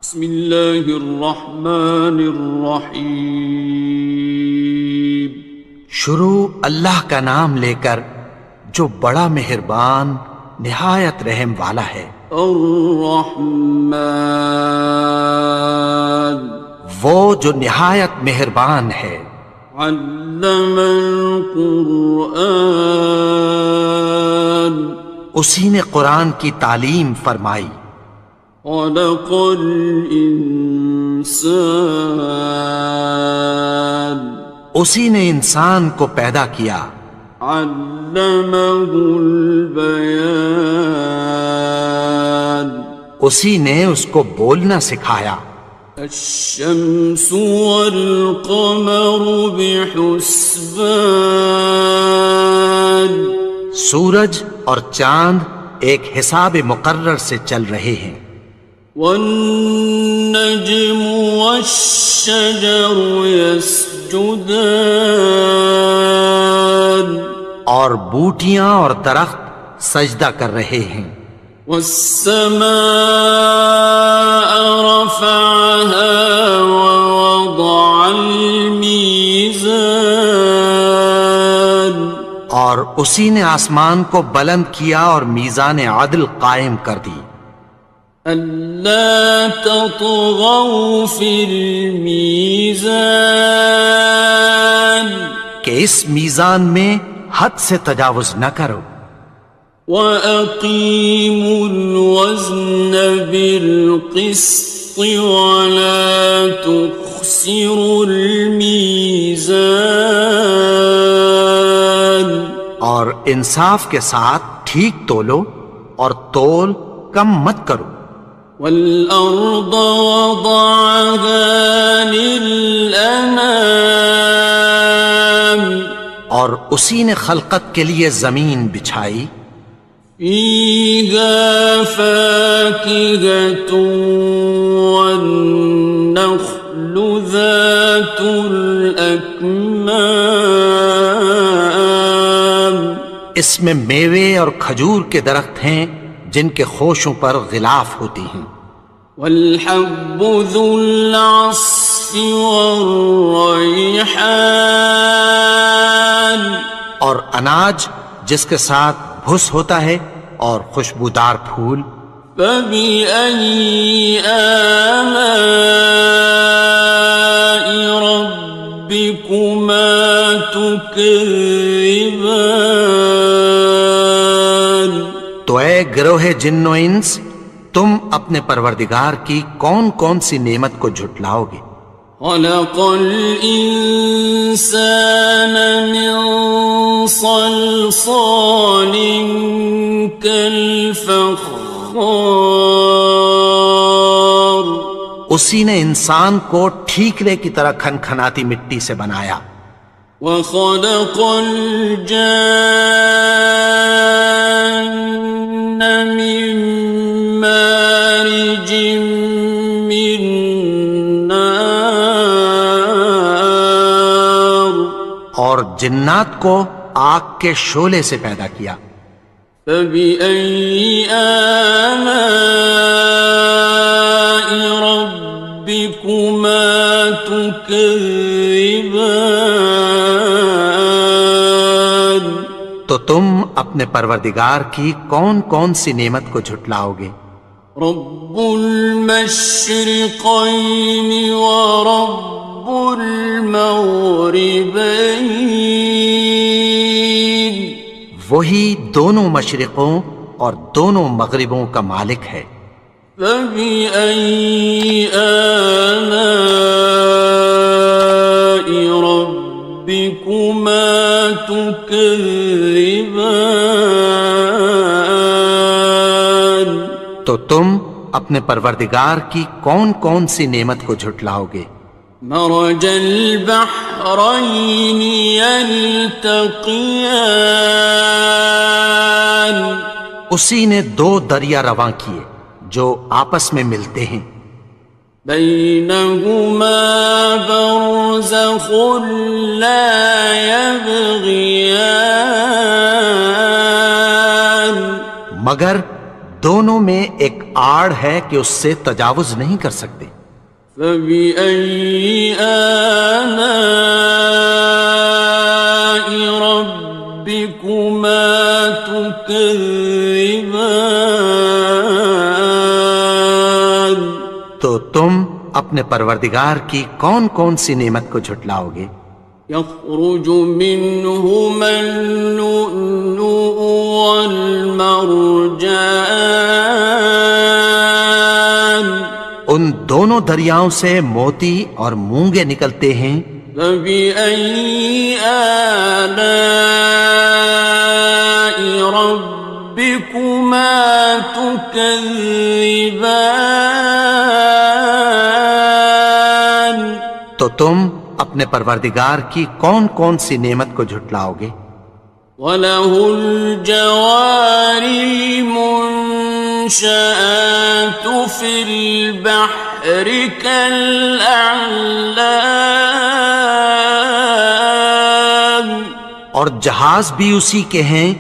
بسم اللہ الرحمن الرحیم۔ شروع اللہ کا نام لے کر جو بڑا مہربان نہایت رحم والا ہے۔ الرحمن، وہ جو نہایت مہربان ہے۔ علم القرآن، اسی نے قرآن کی تعلیم فرمائی۔ خلق الانسان، اسی نے انسان کو پیدا کیا۔ علمہ البیان، اسی نے اس کو بولنا سکھایا۔ الشمس والقمر بحسبان، سورج اور چاند ایک حساب مقرر سے چل رہے ہیں۔ والنجم والشجر يسجدان، اور بوٹیاں اور درخت سجدہ کر رہے ہیں۔ والسماء رفعها ووضع الميزان، اور اسی نے آسمان کو بلند کیا اور میزان عدل قائم کر دی۔ ألا تطغوا في الميزان، کہ اس میزان میں حد سے تجاوز نہ کرو۔ وَأَقِيمُوا الْوَزْنَ بِالْقِسْطِ وَلَا تُخْسِرُوا الْمِيزَانَ، اور انصاف کے ساتھ ٹھیک تولو اور تول کم مت کرو۔ وَالْأَرْضَ وَضَعَهَا لِلْأَنَامِ، اور اسی نے خلقت کے لیے زمین بچھائی۔ فِيهَا فَاكِهَةٌ وَالنَّخْلُ ذَاتُ الْأَكْمَامِ، اس میں میوے اور کھجور کے درخت ہیں جن کے خوشوں پر غلاف ہوتی ہیں۔ وَالْحَبُّ ذُو الْعَصْفِ وَالرَّيْحَانِ، اور اناج جس کے ساتھ بھس ہوتا ہے اور خوشبودار پھول۔ فَبِأَيِّ آلَاءِ رَبِّكُمَا تُكَذِّبَانِ، تو اے گروہ جن و انس، تم اپنے پروردگار کی کون کون سی نعمت کو جھٹلاؤ گے؟ خَلَقَ الْإِنسَانَ مِنْ صَلْصَالٍ كَالْفَخَّارِ، اسی نے انسان کو ٹھیکرے کی طرح کھنکھناتی مٹی سے بنایا۔ وَخَلَقَ الْجَانَّ مِن مَّارِجٍ مِّن نَّارٍ، اور جنات کو آگ کے شعلے سے پیدا کیا۔ فَبِأَيِّ آلَاءِ رَبِّكُمَا تُكَذِّبَانِ، تو تم اپنے پروردگار کی کون کون سی نعمت کو جھٹلاؤ گے؟ رب المشرقین ورب المغربین، وہی دونوں مشرقوں اور دونوں مغربوں کا مالک ہے۔ فَبِأَيِّ آلَاءِ رَبِّكُمَا تُكَذِّبَانِ، تو تم اپنے پروردگار کی کون کون سی نعمت کو جھٹلاؤ گے؟ مرج البحرین یلتقیان، اسی نے دو دریا رواں کیے جو آپس میں ملتے ہیں۔ بینہما برزخ لا یبغیان، مگر دونوں میں ایک آڑ ہے کہ اس سے تجاوز نہیں کر سکتے۔ فبأي آلاء ربكما تكذبان؟ تو تم اپنے پروردگار کی کون کون سی نعمت کو جھٹلاؤ گے؟ يخرج منهما اللؤلؤ والمرجان ان دونوں دریاؤں سے موتی اور مونگے نکلتے ہیں۔ فبأي آلاء ربكما تكذبان؟ تو تم اپنے پروردگار کی کون کون سی نعمت کو جھٹلاؤ گے؟ وَلَهُ الْجَوَارِ الْمُنشَآتُ فِي الْبَحْرِ كَالْأَعْلَامِ، اور جہاز بھی اسی کے ہیں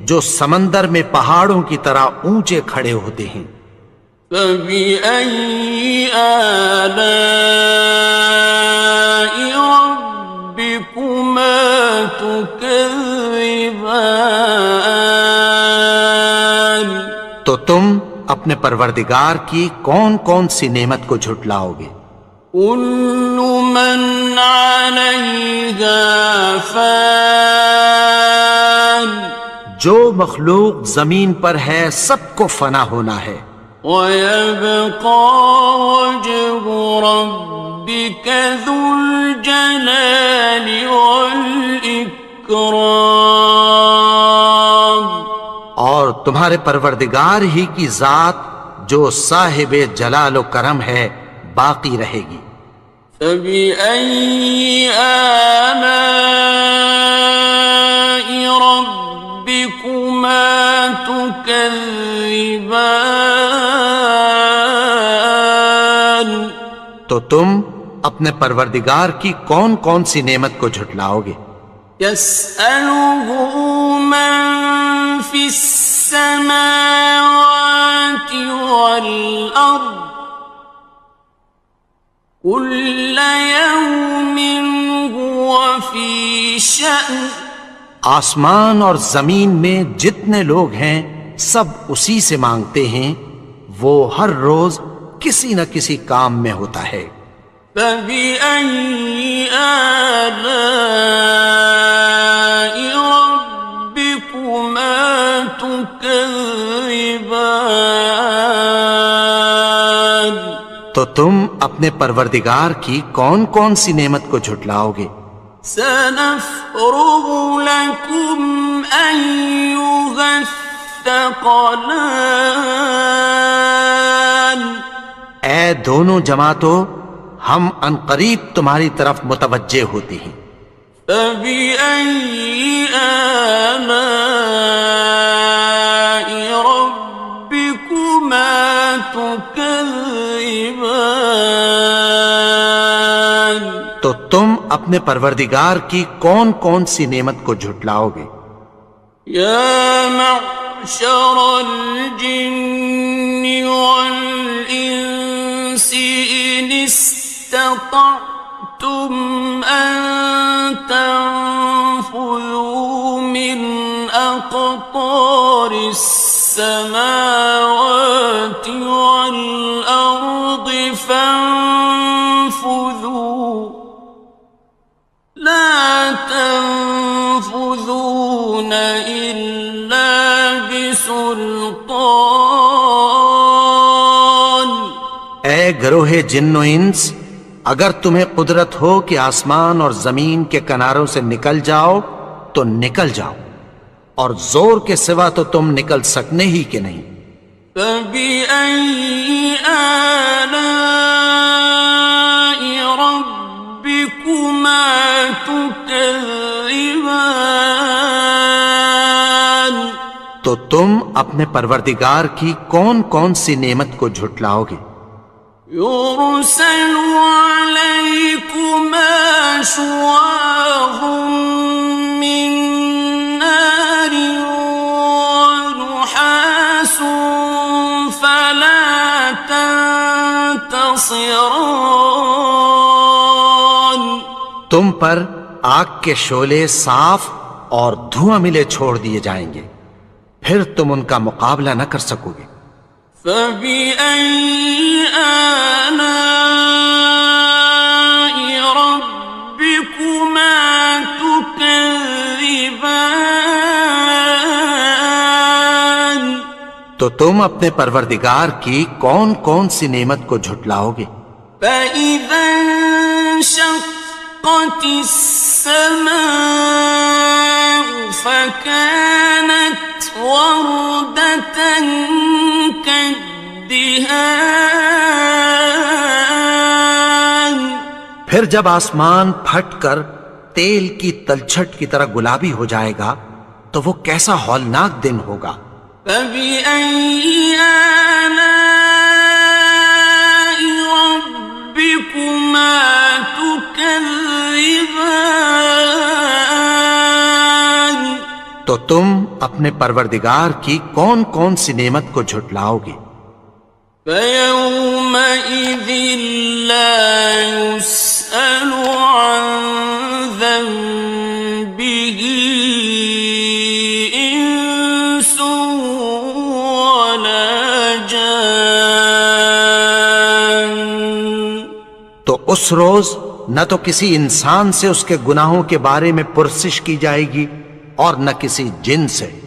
جو سمندر میں پہاڑوں کی طرح اونچے کھڑے ہوتے ہیں۔ فَبِأَيِّ آلَاءِ رَبِّكُمَا تُكَذِّبَانِ؟ تو تم اپنے پروردگار کی کون کون سی نعمت کو جھٹلاؤ گے؟ كُلُّ مَنْ عَلَيْهَا فَانٍ، جو مخلوق زمین پر ہے سب کو فنا ہونا ہے۔ وَيَبْقَى وَجْهُ رَبِّكَ ذُو الْجَلَالِ وَالْإِكْرَامِ، اور تمہارے پروردگار ہی کی ذات جو صاحب جلال و کرم ہے باقی رہے گی۔ فَبِأَيِّ آلَاءِ رَبِّكُمَا تُكَذِّبَانِ؟ تو تم اپنے پروردگار کی کون کون سی نعمت کو جھٹلاؤ گے؟ يَسْأَلُهُ مَن فِي السَّمَاوَاتِ وَالْأَرْضِ كُلَّ يَوْمٍ هُوَ فِي شَأْنٍ، آسمان اور زمین میں جتنے لوگ ہیں سب اسی سے مانگتے ہیں، وہ ہر روز کسی نہ کسی کام میں ہوتا ہے۔ فَبِأَيِّ آلَاءِ رَبِّكُمَا تُكَذِّبَانِ؟ تو تم اپنے پروردگار کی کون کون سی نعمت کو جھٹلاؤ گے؟ سَنَفْرُغُ لَكُمْ أَيُّهَ الثَّقَلَانِ؟ اے دونوں جماعتوں، ہم عنقریب تمہاری طرف متوجہ ہوتے ہیں۔ فَبِأَيِّ آلَاءِ رَبِّكُمَا تُكَذِّبَانِ؟ تو تم اپنے پروردگار کی کون کون سی نعمت کو جھٹلاؤ گے؟ يَا مَعْشَرَ الْجِنِّ وَالْإِنسِ إِنِ اسْتَطَعْتُمْ أَن تَنفُذُوا مِنْ أَقْطَارِ السَّمَاوَاتِ وَالْأَرْضِ فَانفُذُوا لَا تَنفُذُونَ إِلَّا بِسُلْطَانٍ۔ اے گروہ جن و انس، اگر تمہیں قدرت ہو کہ آسمان اور زمین کے کناروں سے نکل جاؤ تو نکل جاؤ، اور زور کے سوا تو تم نکل سکنے ہی کہ نہیں۔ فَبِأَيِّ آلَاءِ رَبِّكُمَا تُكَذِّبَانِ؟ تو تم اپنے پروردگار کی کون کون سی نعمت کو جھٹلاؤ گے؟ يُرْسَلُ عَلَيْكُمَا شُوَاظٌ مِّن نَّارٍ وَنُحَاسٌ ينتصران. تم پر آگ کے شعلے صاف اور دھواں ملے چھوڑ دیے جائیں گے، پھر تم ان کا مقابلہ نہ کر سکو گے۔ فبأي آلاء ربكما تكذبان. تو تم اپنے پروردگار کی کون کون سی نعمت کو جھٹلاؤ گے؟ فإذا انشقت السماء فكانت وردة كالدهان. پھر جب آسمان پھٹ کر تیل کی تلچھٹ کی طرح گلابی ہو جائے گا تو وہ کیسا ہولناک دن ہوگا۔ فبأي آلاء ربكما تكذبان. تو تم اپنے پروردگار کی کون کون سی نعمت کو جھٹلاؤ گے؟ فيومئذ لا يسأل عن ذنبه إنس ولا جان. تو اس روز نہ تو کسی انسان سے اس کے گناہوں کے بارے میں پرسش کی جائے گی اور نہ کسی جن سے۔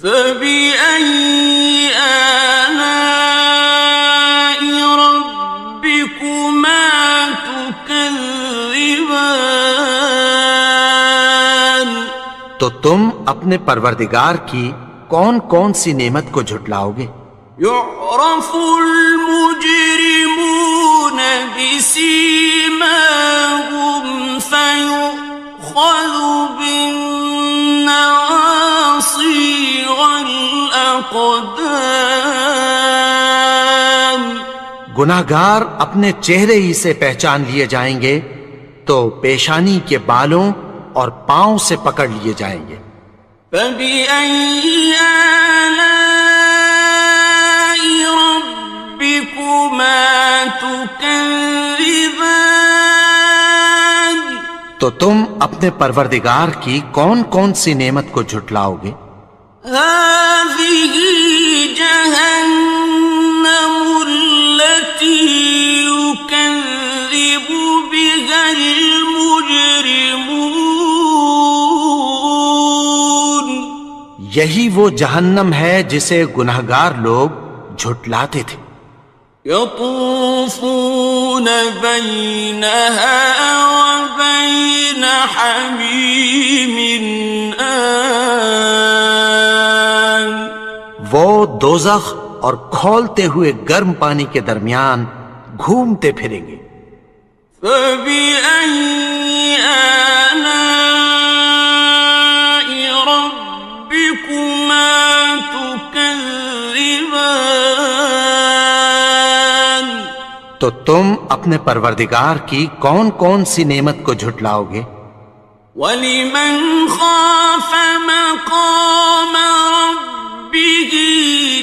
فبأي آلاء ربكما تكذبان. تو تم اپنے پروردگار کی کون کون سی نعمت کو جھٹلاؤ گے؟ يعرف المجرمون بسيماهم فيؤخذ بالنواصي والأقدام. گناہگار اپنے چہرے ہی سے پہچان لیے جائیں گے تو پیشانی کے بالوں اور پاؤں سے پکڑ لیے جائیں گے۔ فبأي آلاء ربكما تكذبان. تو تم اپنے پروردگار کی کون کون سی نعمت کو جھٹلاؤ گے؟ هذه جهنم التي يكذب بها المجرمون. یہی وہ جہنم ہے جسے گناہگار لوگ جھٹلاتے تھے۔ يطوفون بينها وبين حميم آن. وہ دوزخ اور کھولتے ہوئے گرم پانی کے درمیان گھومتے پھریں گے۔ فبأي آلاء ربكما تكذبان. تو تم اپنے پروردگار کی کون کون سی نعمت کو جھٹلاؤ گے؟ وَلِمَنْ خَافَ مَقَامَ رَبِّهِ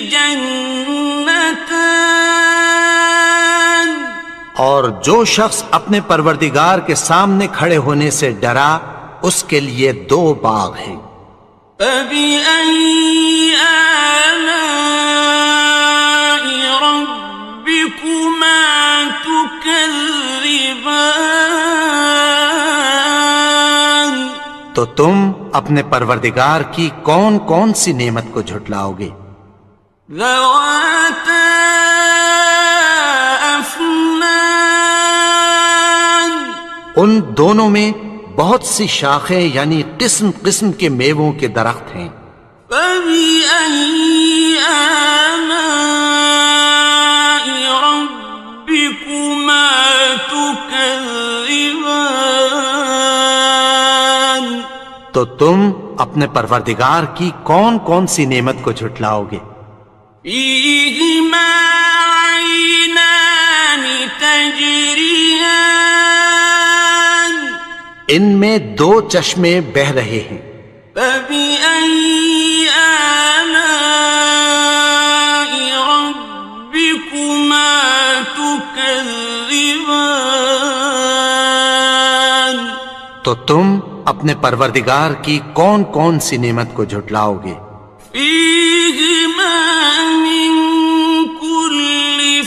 جَنَّتَانِ. اور جو شخص اپنے پروردگار کے سامنے کھڑے ہونے سے ڈرا اس کے لیے دو باغ ہیں۔ فَبِأَيِّ آلَاءِ رَبِّكُمَا تُكَذِّبَانِ. تو تم اپنے پروردگار کی کون کون سی نعمت کو جھٹلاؤ گے؟ ذَوَاتَا أَفْنَانٍ. ان دونوں میں بہت سی شاخیں یعنی قسم قسم کے میووں کے درخت ہیں۔ فَبِأَيِّ آلَاءِ رَبِّكُمَا تُكَذِّبَانِ. تو تم اپنے پروردگار کی کون کون سی نعمت کو جھٹلاؤ گے؟ فِيهِمَا عَيْنَانِ تَجْرِيَانِ. ان میں دو چشمے بہہ رہے ہیں۔ فَبِأَيِّ آلَاءِ رَبِّكُمَا تُكَذِّبَانِ. تو تم اپنے پروردگار کی کون کون سی نعمت کو جھٹلاؤ گے؟ فیہما من کل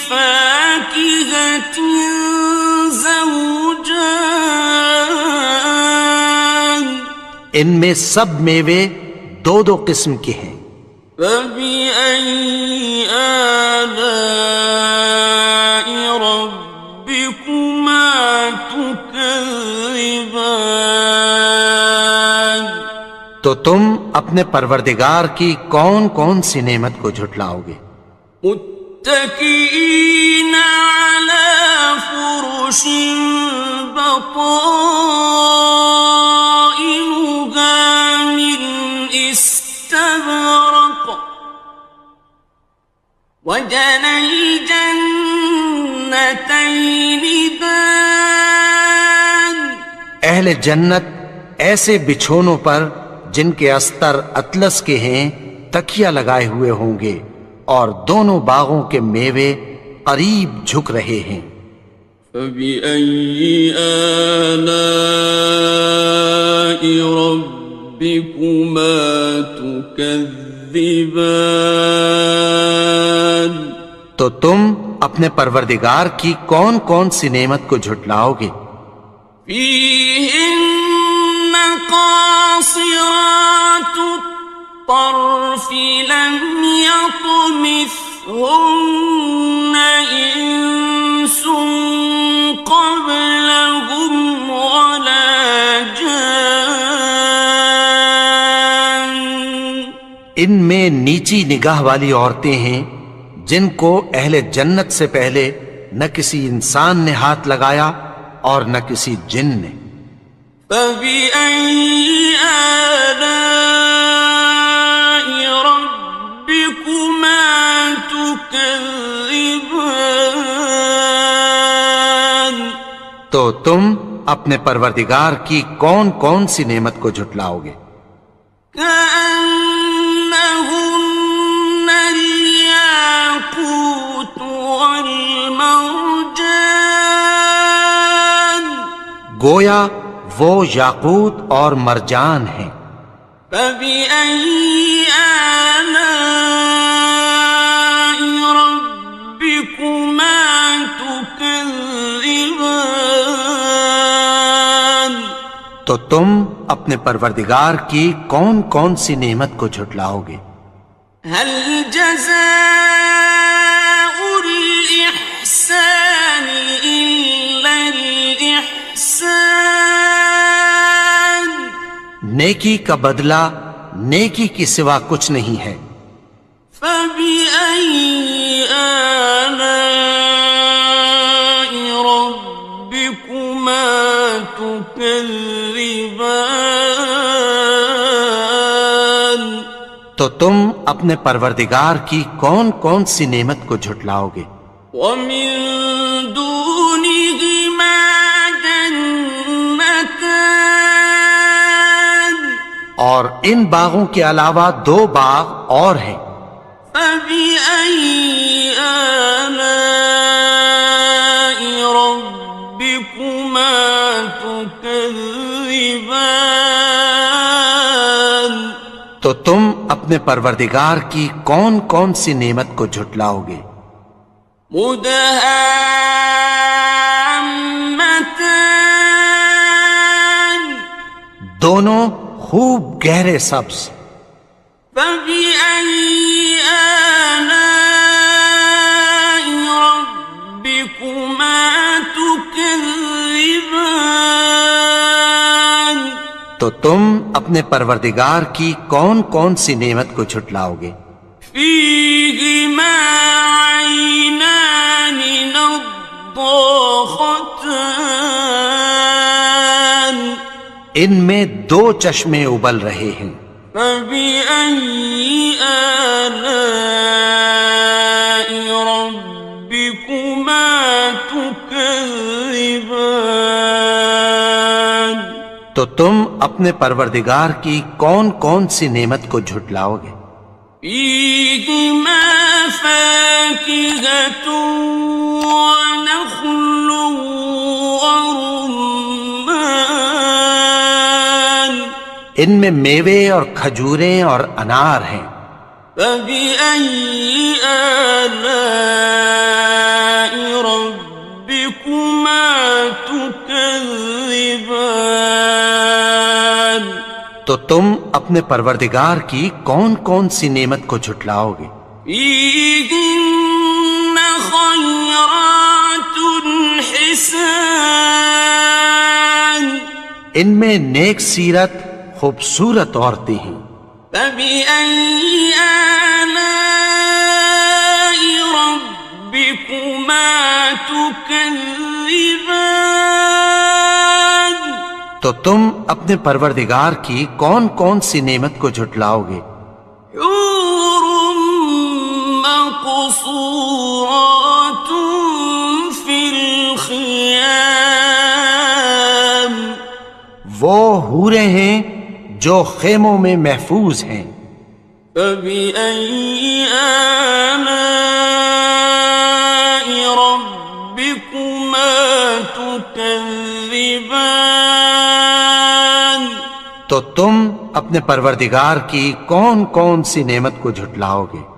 فاکہۃ زوجان، ان میں سب میوے دو دو قسم کے ہیں۔ فبأي آلاء ربكما تكذبان، تو تم اپنے پروردگار کی کون کون سی نعمت کو جھٹلاؤ گے؟ متكئين على فرش بطائنها من استبرق، وجنى الجنتين دان، اہل جنت ایسے بچھونوں پر جن کے استر اطلس کے ہیں تکیہ لگائے ہوئے ہوں گے، اور دونوں باغوں کے میوے قریب جھک رہے ہیں۔ فبأي آلاء ربكما تكذبان، تو تم اپنے پروردگار کی کون کون سی نعمت کو جھٹلاؤ گے؟ فيهن قاصرات الطرف لم يطمثهن إنس قبلهم ولا جان، ان میں نیچی نگاہ والی عورتیں ہیں جن کو اہل جنت سے پہلے نہ کسی انسان نے ہاتھ لگایا اور نہ کسی جن نے۔ فبأي آلاء ربكما تكذبان، تو تم اپنے پروردگار کی کون کون سی نعمت کو جھٹلاؤ گے؟ كأنهن الياقوت والمرجان، گویا وہ یاقوت اور مرجان ہیں۔ فبأي آلاء ربكما تكذبان، تو تم اپنے پروردگار کی کون کون سی نعمت کو جھٹلاؤ گے؟ هل جزاء الإحسان إلا الإحسان، نیکی کا بدلہ نیکی کی سوا کچھ نہیں ہے۔ فبأي آلاء ربكما تكذبان، تو تم اپنے پروردگار کی کون کون سی نعمت کو جھٹلاؤ گے؟ ومن دونهما جنتان، اور ان باغوں کے علاوہ دو باغ اور ہیں۔ فبأي آلاء ربكما تكذبان، تو تم اپنے پروردگار کی کون کون سی نعمت کو جھٹلاؤ گے؟ مدهامتان، دونوں خوب گہرے سبز۔ فبأي آلاء ربكما تكذبان، تو تم اپنے پروردگار کی کون کون سی نعمت کو جھٹلاؤ گے؟ فيهما عينان نضاختان، ان میں دو چشمے ابل رہے ہیں۔ فبأي آلاء ربكما تكذبان، تو تم اپنے پروردگار کی کون کون سی نعمت کو جھٹلاؤ گے؟ فيهما فاكهة ونخل ورمان، ان میں میوے اور کھجوریں اور انار ہیں۔ فبأي آلاء ربكما تكذبان؟ تو تم اپنے پروردگار کی کون کون سی نعمت کو جھٹلاؤ گے؟ فيهن خيرات حسان، ان میں نیک سیرت خوبصورت عورتیں ہیں۔ فبأي آلاء ربكما تكذبان؟ تو تم اپنے پروردگار کی کون کون سی نعمت کو جھٹلاؤ گے؟ حور مقصورات في الخيام، وہ حوریں ہیں جو خیموں میں محفوظ ہیں۔ فبأي آلاء ربكما تكذبان؟ تو تم اپنے پروردگار کی کون کون سی نعمت کو جھٹلاؤ گے؟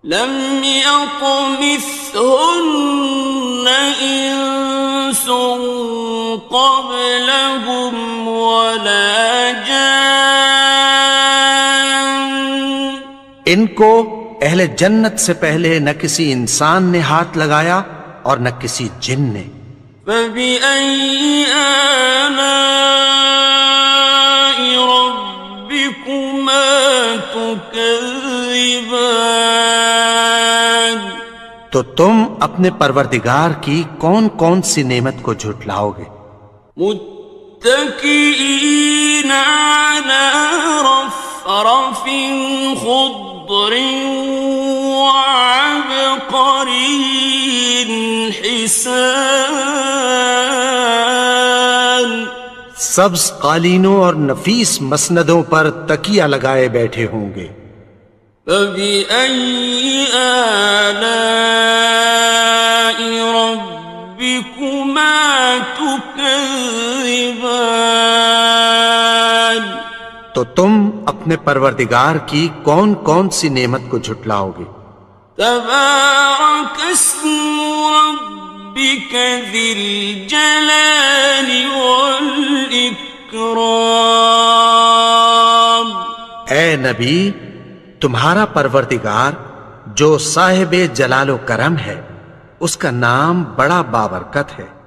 لم يطمثهن إنس قبلهم ولا جان، ان کو اہل جنت سے پہلے نہ کسی انسان نے ہاتھ لگایا اور نہ کسی جن نے۔ فبأي آلاء ربكما تكذبان؟ تو تم اپنے پروردگار کی کون کون سی نعمت کو جھٹلاؤ گے؟ متكئين على رفرف خضر وعبقري حسان، سبز قالینوں اور نفیس مسندوں پر تکیہ لگائے بیٹھے ہوں گے۔ فبأي آلاء ربكما تكذبان؟ تو تم اپنے پروردگار کی کون کون سی نعمت کو جھٹلاؤ گے؟ تبارك اسم ربك ذي الجلال والإكرام۔ اے نبی، تمہارا پروردگار جو صاحب جلال و کرم ہے، اس کا نام بڑا بابرکت ہے۔